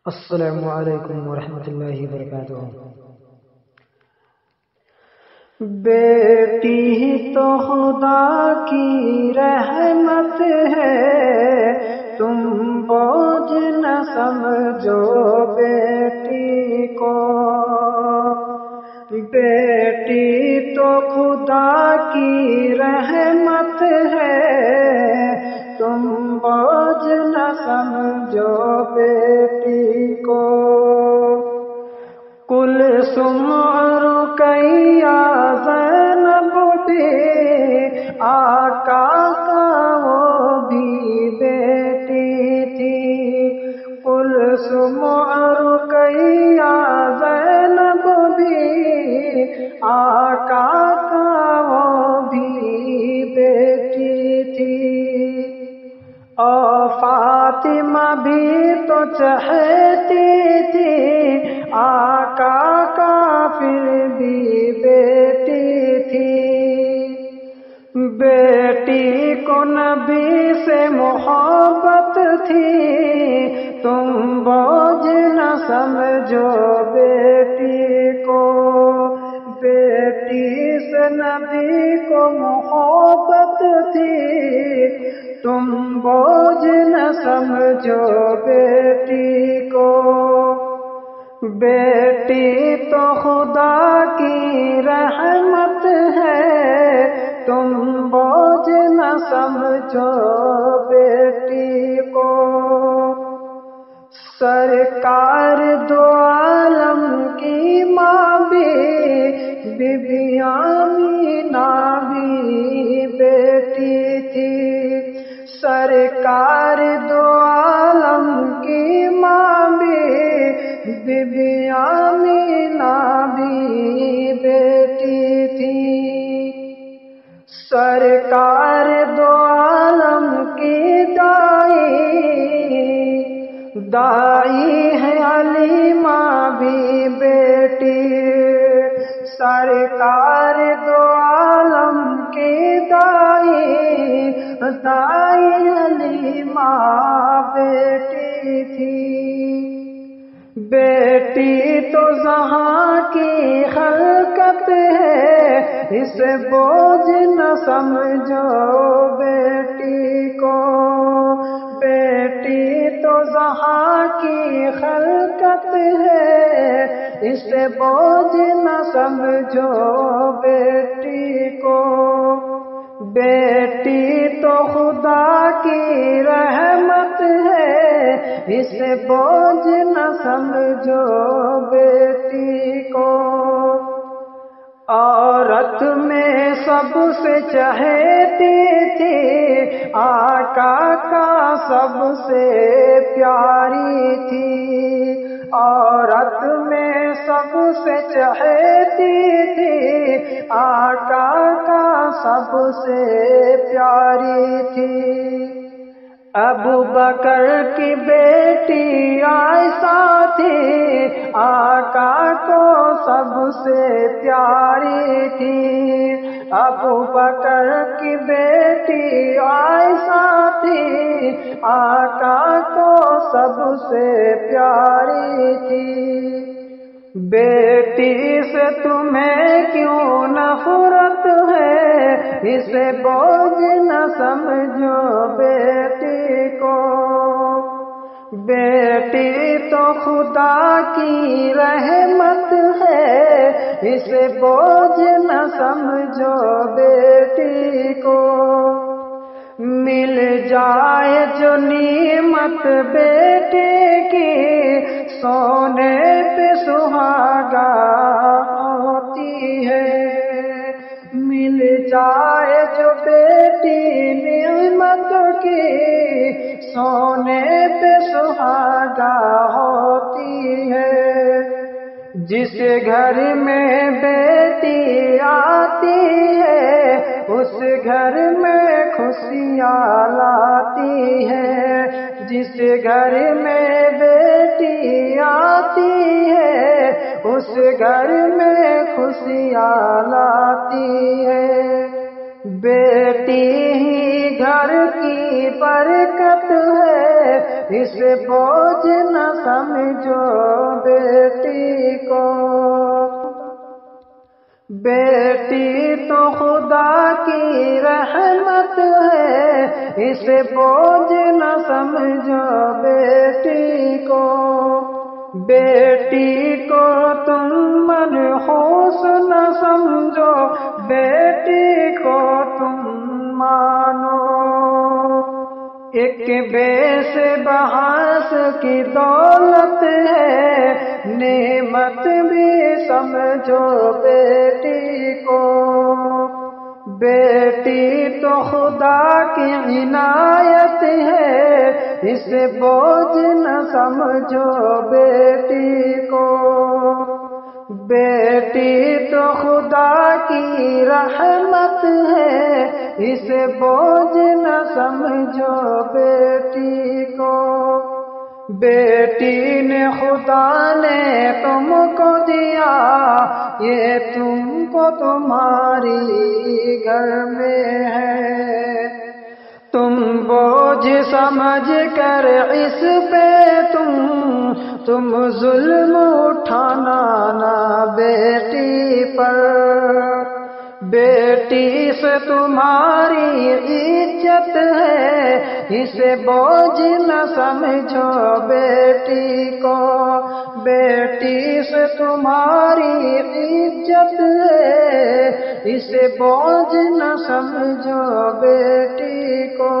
السلام علیکم ورحمۃ اللہ وبرکاتہ۔ بیٹی تو خدا کی رحمت ہے، تم بوجھ نہ سمجھو بیٹی کو۔ بیٹی تو خدا کی رحمت ہے، تم بوجھ نہ سمجھو بیٹی کو۔ کلثوم رقیہ زینب بھی آقا کا وہ بھی بیٹی تھی۔ کلثوم رقیہ زینب بھی آقا کا وہ بھی بیٹی تھی۔ اور فاطمہ بھی تو چہتی تھی آقا کا، پھر بھی بیٹی تھی۔ بیٹی کو نبی سے محبت تھی، تم بوجھ نہ سمجھو بیٹی کو۔ بیٹی سے نبی کو محبت تھی، تم بوجھ نہ سمجھو بیٹی کو۔ بیٹی تو خدا کی رحمت ہے، تم بوجھ نہ سمجھو بیٹی کو۔ سرکار دو عالم کی ماں بھی بی بی آمینہ بھی بیٹی تھی۔ سرکار دو عالم کی ماں بھی بی بی آمینہ بھی بیٹی تھی۔ سرکار دو عالم کی دائی ہے حلیمہ بھی بیٹی۔ سرکار دو عالم کی دائی حلیمہ بیٹی تھی۔ بیٹی تو جہاں کی خلقت ہے، اسے بوجھ نہ سمجھو بیٹی کو۔ بیٹی تو جہاں کی خلقت ہے، اسے بوجھ نہ سمجھو بیٹی کو۔ بیٹی تو خدا کی رحمت ہے، اسے بوجھ نہ سمجھو بیٹی کو۔ عورت میں سب سے چہیتی تھی آقا کا، سب سے پیاری تھی۔ عورت میں سب سے چہیتی تھی آقا کا، سب سے پیاری تھی۔ ابو بکر کی بیٹی عائشہ تھی، آقا کو سب سے پیاری تھی۔ ابو بکر کی بیٹی عائشہ تھی، آقا کو سب سے پیاری تھی۔ بیٹی سے تمہیں کیوں نفرت ہے، اسے بوجھ نہ سمجھو بیٹی کو۔ بیٹی تو خدا کی رحمت ہے، اسے بوجھ نہ سمجھو بیٹی کو۔ مل جائے جو نعمت بیٹے کی، سونے پہ سہاگا ہوتی ہے۔ مل جائے جو بیٹی نعمت کی، سونے پہ سہاگا ہوتی ہے۔ جس گھر میں بیٹی آتی ہے، اس گھر میں خوشیاں لاتی ہے۔ جس گھر میں بیٹی آتی ہے، اس گھر میں خوشیاں لاتی ہے۔ بیٹی ہی گھر کی برکت ہے، اسے بوجھ نہ سمجھو بیٹی تو خدا کی رحمت ہے، اسے بوجھ نہ سمجھو بیٹی کو، بیٹی کو تم منحوس نہ سمجھو، بیٹی کو تم مانو، ایک بے سے بحث کی دولت ہے، نعمت بھی سمجھو بیٹی کو، بیٹی تو خدا کی عنایت ہے، اسے بوجھ نہ سمجھو بیٹی کو، بیٹی تو خدا کی رحمت ہے، اسے بوجھ نہ سمجھو بیٹی کو، بیٹی نے خدا نے تم کو دیا، یہ تم کو تمہاری گھر میں ہے، تم بوجھ سمجھ کر اس پہ تم ظلم اٹھانا نہ بیٹی پر، بیٹی سے تمہاری عزت ہے، اسے بوجھ نہ سمجھو بیٹی کو، بیٹی سے تمہاری عزت ہے، اسے بوجھ نہ سمجھو بیٹی کو۔